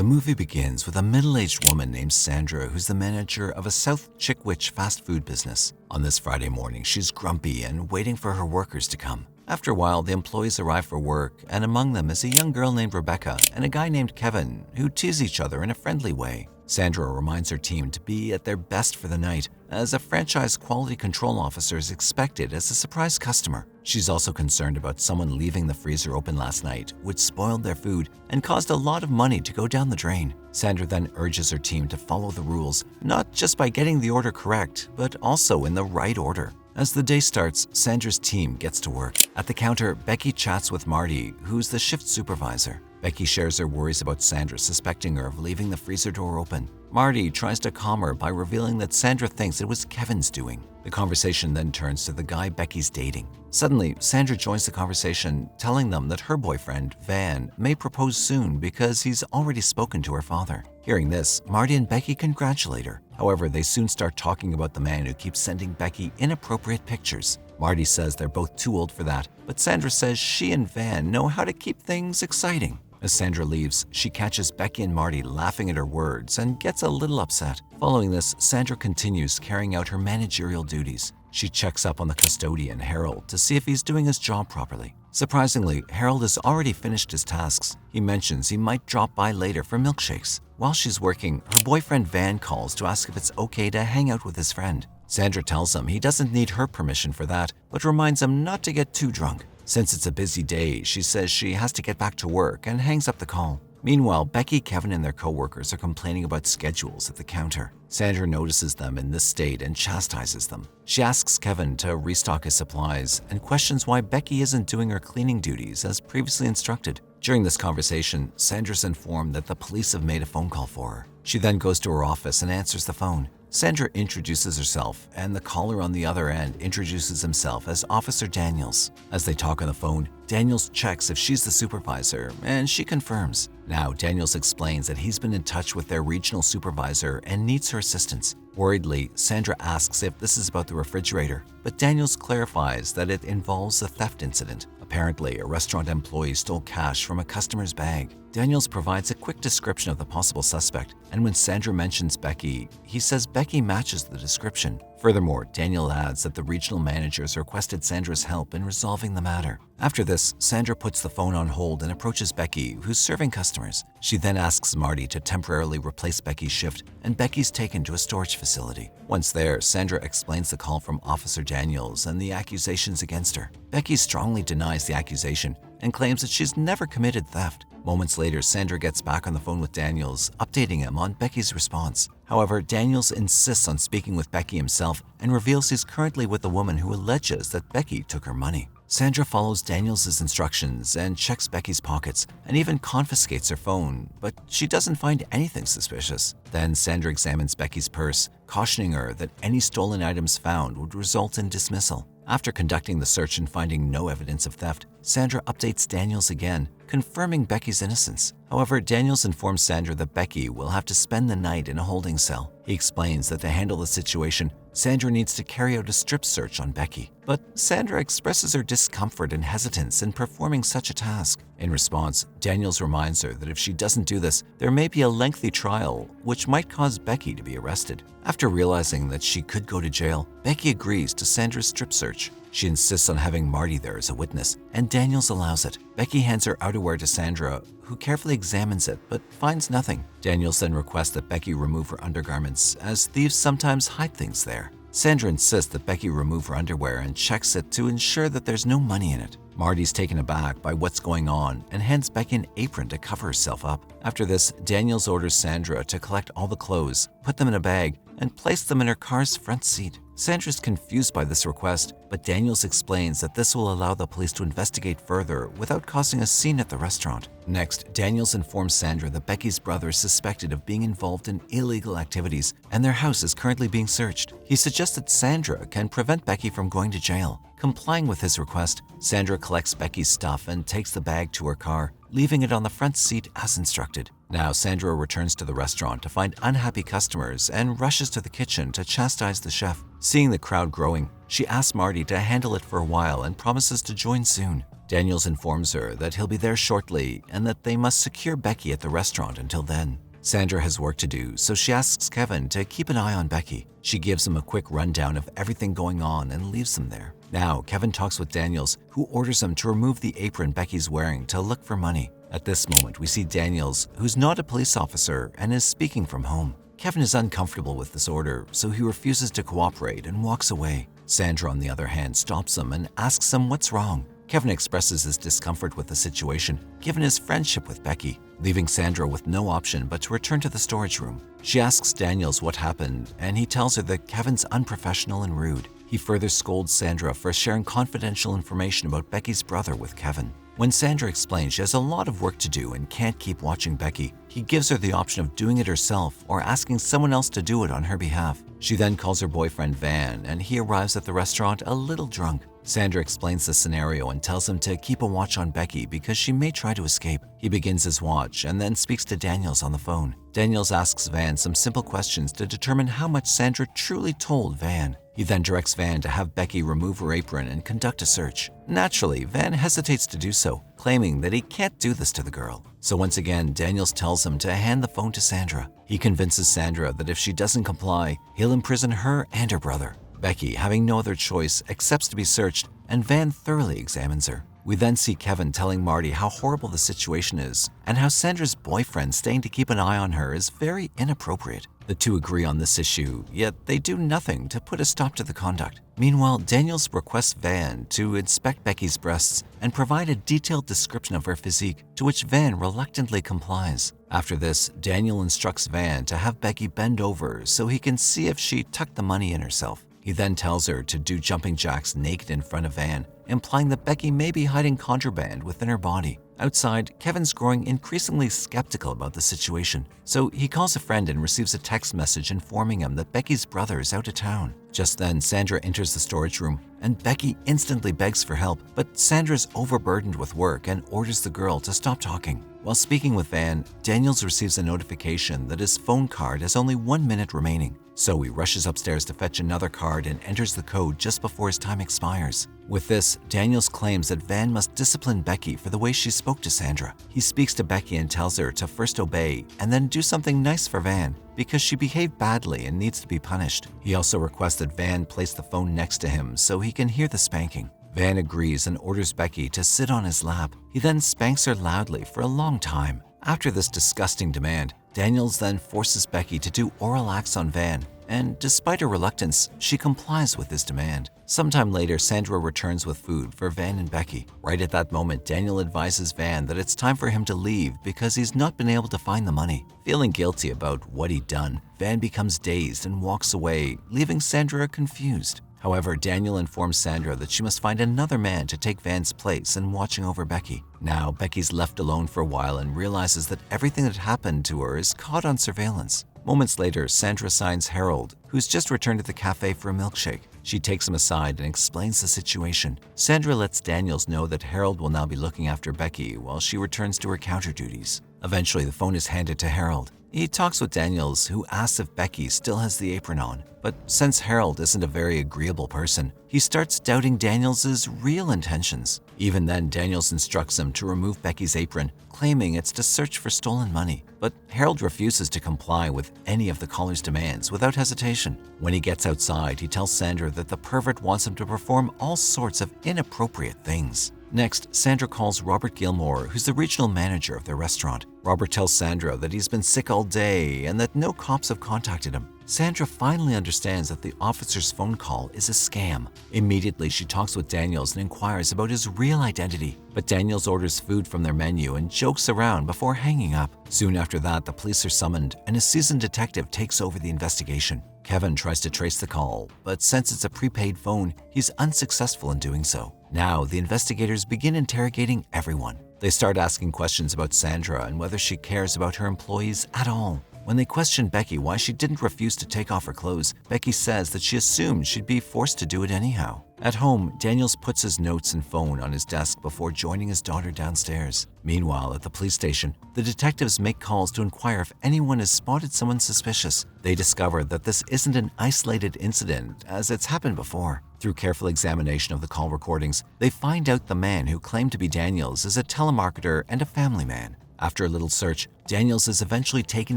The movie begins with a middle-aged woman named Sandra who's the manager of a South Chickwich fast food business. On this Friday morning, she's grumpy and waiting for her workers to come. After a while, the employees arrive for work, and among them is a young girl named Rebecca and a guy named Kevin who tease each other in a friendly way. Sandra reminds her team to be at their best for the night, as a franchise quality control officer is expected as a surprise customer. She's also concerned about someone leaving the freezer open last night, which spoiled their food and caused a lot of money to go down the drain. Sandra then urges her team to follow the rules, not just by getting the order correct, but also in the right order. As the day starts, Sandra's team gets to work. At the counter, Becky chats with Marty, who's the shift supervisor. Becky shares her worries about Sandra suspecting her of leaving the freezer door open. Marty tries to calm her by revealing that Sandra thinks it was Kevin's doing. The conversation then turns to the guy Becky's dating. Suddenly, Sandra joins the conversation, telling them that her boyfriend, Van, may propose soon because he's already spoken to her father. Hearing this, Marty and Becky congratulate her. However, they soon start talking about the man who keeps sending Becky inappropriate pictures. Marty says they're both too old for that, but Sandra says she and Van know how to keep things exciting. As Sandra leaves, she catches Becky and Marty laughing at her words and gets a little upset. Following this, Sandra continues carrying out her managerial duties. She checks up on the custodian, Harold, to see if he's doing his job properly. Surprisingly, Harold has already finished his tasks. He mentions he might drop by later for milkshakes. While she's working, her boyfriend Van calls to ask if it's okay to hang out with his friend. Sandra tells him he doesn't need her permission for that, but reminds him not to get too drunk. Since it's a busy day, she says she has to get back to work and hangs up the call. Meanwhile, Becky, Kevin, and their co-workers are complaining about schedules at the counter. Sandra notices them in this state and chastises them. She asks Kevin to restock his supplies and questions why Becky isn't doing her cleaning duties as previously instructed. During this conversation, Sandra's informed that the police have made a phone call for her. She then goes to her office and answers the phone. Sandra introduces herself, and the caller on the other end introduces himself as Officer Daniels. As they talk on the phone, Daniels checks if she's the supervisor, and she confirms. Now, Daniels explains that he's been in touch with their regional supervisor and needs her assistance. Worriedly, Sandra asks if this is about the refrigerator, but Daniels clarifies that it involves a theft incident. Apparently, a restaurant employee stole cash from a customer's bag. Daniels provides a quick description of the possible suspect, and when Sandra mentions Becky, he says Becky matches the description. Furthermore, Daniel adds that the regional managers requested Sandra's help in resolving the matter. After this, Sandra puts the phone on hold and approaches Becky, who's serving customers. She then asks Marty to temporarily replace Becky's shift, and Becky's taken to a storage facility. Once there, Sandra explains the call from Officer Daniels and the accusations against her. Becky strongly denies the accusation and claims that she's never committed theft. Moments later, Sandra gets back on the phone with Daniels, updating him on Becky's response. However, Daniels insists on speaking with Becky himself and reveals he's currently with the woman who alleges that Becky took her money. Sandra follows Daniels' instructions and checks Becky's pockets and even confiscates her phone, but she doesn't find anything suspicious. Then Sandra examines Becky's purse, cautioning her that any stolen items found would result in dismissal. After conducting the search and finding no evidence of theft, Sandra updates Daniels again, confirming Becky's innocence. However, Daniels informs Sandra that Becky will have to spend the night in a holding cell. He explains that to handle the situation, Sandra needs to carry out a strip search on Becky. But Sandra expresses her discomfort and hesitance in performing such a task. In response, Daniels reminds her that if she doesn't do this, there may be a lengthy trial, which might cause Becky to be arrested. After realizing that she could go to jail, Becky agrees to Sandra's strip search. She insists on having Marty there as a witness, and Daniels allows it. Becky hands her outerwear to Sandra, who carefully examines it but finds nothing. Daniels then requests that Becky remove her undergarments, as thieves sometimes hide things there. Sandra insists that Becky remove her underwear and checks it to ensure that there's no money in it. Marty's taken aback by what's going on and hands Becky an apron to cover herself up. After this, Daniels orders Sandra to collect all the clothes, put them in a bag, and place them in her car's front seat. Sandra's confused by this request, but Daniels explains that this will allow the police to investigate further without causing a scene at the restaurant. Next, Daniels informs Sandra that Becky's brother is suspected of being involved in illegal activities and their house is currently being searched. He suggests that Sandra can prevent Becky from going to jail. Complying with his request, Sandra collects Becky's stuff and takes the bag to her car, leaving it on the front seat as instructed. Now, Sandra returns to the restaurant to find unhappy customers and rushes to the kitchen to chastise the chef. Seeing the crowd growing, she asks Marty to handle it for a while and promises to join soon. Daniels informs her that he'll be there shortly and that they must secure Becky at the restaurant until then. Sandra has work to do, so she asks Kevin to keep an eye on Becky. She gives him a quick rundown of everything going on and leaves him there. Now, Kevin talks with Daniels, who orders him to remove the apron Becky's wearing to look for money. At this moment, we see Daniels, who's not a police officer and is speaking from home. Kevin is uncomfortable with this order, so he refuses to cooperate and walks away. Sandra, on the other hand, stops him and asks him what's wrong. Kevin expresses his discomfort with the situation, given his friendship with Becky, leaving Sandra with no option but to return to the storage room. She asks Daniels what happened, and he tells her that Kevin's unprofessional and rude. He further scolds Sandra for sharing confidential information about Becky's brother with Kevin. When Sandra explains she has a lot of work to do and can't keep watching Becky, he gives her the option of doing it herself or asking someone else to do it on her behalf. She then calls her boyfriend Van, and he arrives at the restaurant a little drunk. Sandra explains the scenario and tells him to keep a watch on Becky because she may try to escape. He begins his watch and then speaks to Daniels on the phone. Daniels asks Van some simple questions to determine how much Sandra truly told Van. He then directs Van to have Becky remove her apron and conduct a search. Naturally, Van hesitates to do so, claiming that he can't do this to the girl. So once again, Daniels tells him to hand the phone to Sandra. He convinces Sandra that if she doesn't comply, he'll imprison her and her brother. Becky, having no other choice, accepts to be searched, and Van thoroughly examines her. We then see Kevin telling Marty how horrible the situation is and how Sandra's boyfriend staying to keep an eye on her is very inappropriate. The two agree on this issue, yet they do nothing to put a stop to the conduct. Meanwhile, Daniels requests Van to inspect Becky's breasts and provide a detailed description of her physique, to which Van reluctantly complies. After this, Daniel instructs Van to have Becky bend over so he can see if she tucked the money in herself. He then tells her to do jumping jacks naked in front of Van, implying that Becky may be hiding contraband within her body. Outside, Kevin's growing increasingly skeptical about the situation, so he calls a friend and receives a text message informing him that Becky's brother is out of town. Just then, Sandra enters the storage room, and Becky instantly begs for help, but Sandra's overburdened with work and orders the girl to stop talking. While speaking with Van, Daniels receives a notification that his phone card has only 1 minute remaining. So he rushes upstairs to fetch another card and enters the code just before his time expires. With this, Daniels claims that Van must discipline Becky for the way she spoke to Sandra. He speaks to Becky and tells her to first obey and then do something nice for Van because she behaved badly and needs to be punished. He also requests that Van place the phone next to him so he can hear the spanking. Van agrees and orders Becky to sit on his lap. He then spanks her loudly for a long time. After this disgusting demand, Daniels then forces Becky to do oral acts on Van, and despite her reluctance, she complies with his demand. Sometime later, Sandra returns with food for Van and Becky. Right at that moment, Daniel advises Van that it's time for him to leave because he's not been able to find the money. Feeling guilty about what he'd done, Van becomes dazed and walks away, leaving Sandra confused. However, Daniel informs Sandra that she must find another man to take Van's place in watching over Becky. Now, Becky's left alone for a while and realizes that everything that happened to her is caught on surveillance. Moments later, Sandra signs Harold, who's just returned to the cafe for a milkshake. She takes him aside and explains the situation. Sandra lets Daniels know that Harold will now be looking after Becky while she returns to her counter duties. Eventually, the phone is handed to Harold. He talks with Daniels, who asks if Becky still has the apron on. But since Harold isn't a very agreeable person, he starts doubting Daniels' real intentions. Even then, Daniels instructs him to remove Becky's apron, claiming it's to search for stolen money. But Harold refuses to comply with any of the caller's demands without hesitation. When he gets outside, he tells Sandra that the pervert wants him to perform all sorts of inappropriate things. Next, Sandra calls Robert Gilmore, who's the regional manager of their restaurant. Robert tells Sandra that he's been sick all day and that no cops have contacted him. Sandra finally understands that the officer's phone call is a scam. Immediately, she talks with Daniels and inquires about his real identity. But Daniels orders food from their menu and jokes around before hanging up. Soon after that, the police are summoned and a seasoned detective takes over the investigation. Kevin tries to trace the call, but since it's a prepaid phone, he's unsuccessful in doing so. Now, the investigators begin interrogating everyone. They start asking questions about Sandra and whether she cares about her employees at all. When they question Becky why she didn't refuse to take off her clothes, Becky says that she assumed she'd be forced to do it anyhow. At home, Daniels puts his notes and phone on his desk before joining his daughter downstairs. Meanwhile, at the police station, the detectives make calls to inquire if anyone has spotted someone suspicious. They discover that this isn't an isolated incident, as it's happened before. Through careful examination of the call recordings, they find out the man who claimed to be Daniels is a telemarketer and a family man. After a little search, Daniels is eventually taken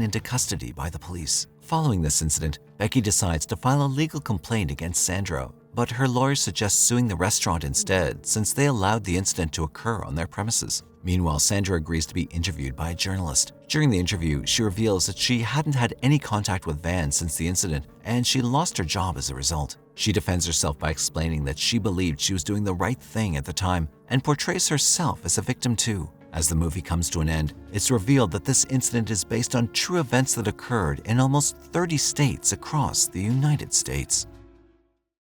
into custody by the police. Following this incident, Becky decides to file a legal complaint against Sandro, but her lawyer suggests suing the restaurant instead since they allowed the incident to occur on their premises. Meanwhile, Sandra agrees to be interviewed by a journalist. During the interview, she reveals that she hadn't had any contact with Van since the incident, and she lost her job as a result. She defends herself by explaining that she believed she was doing the right thing at the time and portrays herself as a victim too. As the movie comes to an end, it's revealed that this incident is based on true events that occurred in almost 30 states across the United States.